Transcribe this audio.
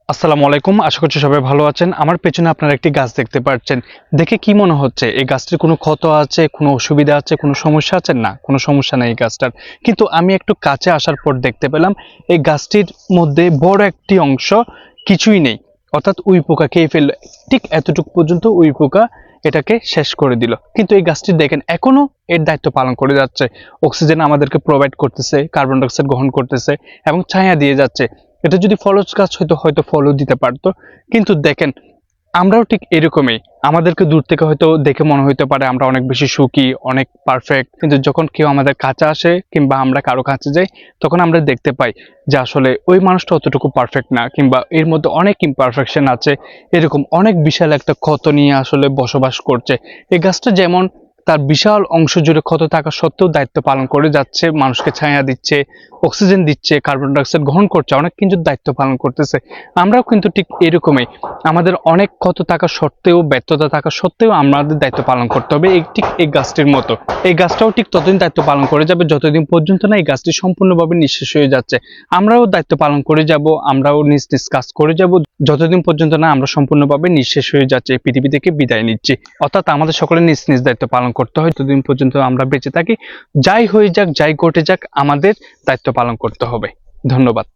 আসসালামু আলাইকুম। আশা করছি সবাই ভালো আছেন। আমার পেছনে আপনারা একটি গাছ দেখতে পাচ্ছেন। দেখে কি মনে হচ্ছে এই গাছটির কোনো ক্ষত আছে, কোনো অসুবিধা আছে, কোনো সমস্যা আছে? না, কোনো সমস্যা নাই এই গাছটার। কিন্তু আমি একটু কাছে আসার পর দেখতে পেলাম এই গাছটির মধ্যে বড় একটি অংশ কিছুই নেই। অর্থাৎ উই পোকা খেয়ে ফেলল। ঠিক এতটুকু পর্যন্ত উই পোকা এটাকে শেষ করে দিল। কিন্তু এই গাছটি দেখেন এখনো এর দায়িত্ব পালন করে যাচ্ছে। অক্সিজেন আমাদেরকে প্রোভাইড করতেছে, কার্বন ডাই অক্সাইড গ্রহণ করতেছে এবং ছায়া দিয়ে যাচ্ছে। এটা যদি ফলজ গাছ হয়তো ফলও দিতে পারতো। কিন্তু দেখেন আমরাও ঠিক এরকমই। আমাদেরকে দূর থেকে হয়তো দেখে মনে হইতে পারে আমরা অনেক বেশি সুখী, অনেক পারফেক্ট। কিন্তু যখন কেউ আমাদের কাছে আসে কিংবা আমরা কারো কাছে যাই, তখন আমরা দেখতে পাই যে আসলে ওই মানুষটা অতটুকু পারফেক্ট না, কিংবা এর মধ্যে অনেক ইমপারফেকশন আছে। এরকম অনেক বিশাল একটা ক্ষত নিয়ে আসলে বসবাস করছে। এই গাছটা যেমন তার বিশাল অংশ জুড়ে ক্ষত থাকা সত্ত্বেও দায়িত্ব পালন করে যাচ্ছে, মানুষকে ছায়া দিচ্ছে, অক্সিজেন দিচ্ছে, কার্বন ডাই অক্সাইড গ্রহণ করছে, অনেক কিছু দায়িত্ব পালন করতেছে। আমরাও কিন্তু ঠিক এরকমই। আমাদের অনেক ক্ষত থাকা সত্ত্বেও, ব্যর্থতা থাকা সত্ত্বেও আমাদের দায়িত্ব পালন করতে হবে, এই ঠিক এই গাছটির মতো। এই গাছটাও ঠিক ততদিন দায়িত্ব পালন করে যাবে যতদিন পর্যন্ত না এই গাছটি সম্পূর্ণভাবে নিঃশেষ হয়ে যাচ্ছে। আমরাও দায়িত্ব পালন করে যাব, আমরাও নিজ নিজ কাজ করে যাব যতদিন পর্যন্ত না আমরা সম্পূর্ণভাবে নিঃশেষ হয়ে যাচ্ছে, এই পৃথিবী থেকে বিদায় নিচ্ছি। অর্থাৎ আমাদের সকলের নিজ নিজ দায়িত্ব পালন করতে হয় ততদিন পর্যন্ত আমরা বেঁচে থাকি। যাই হয়ে যাক, যাই ঘটে যাক, আমাদের দায়িত্ব পালন করতে হবে। ধন্যবাদ।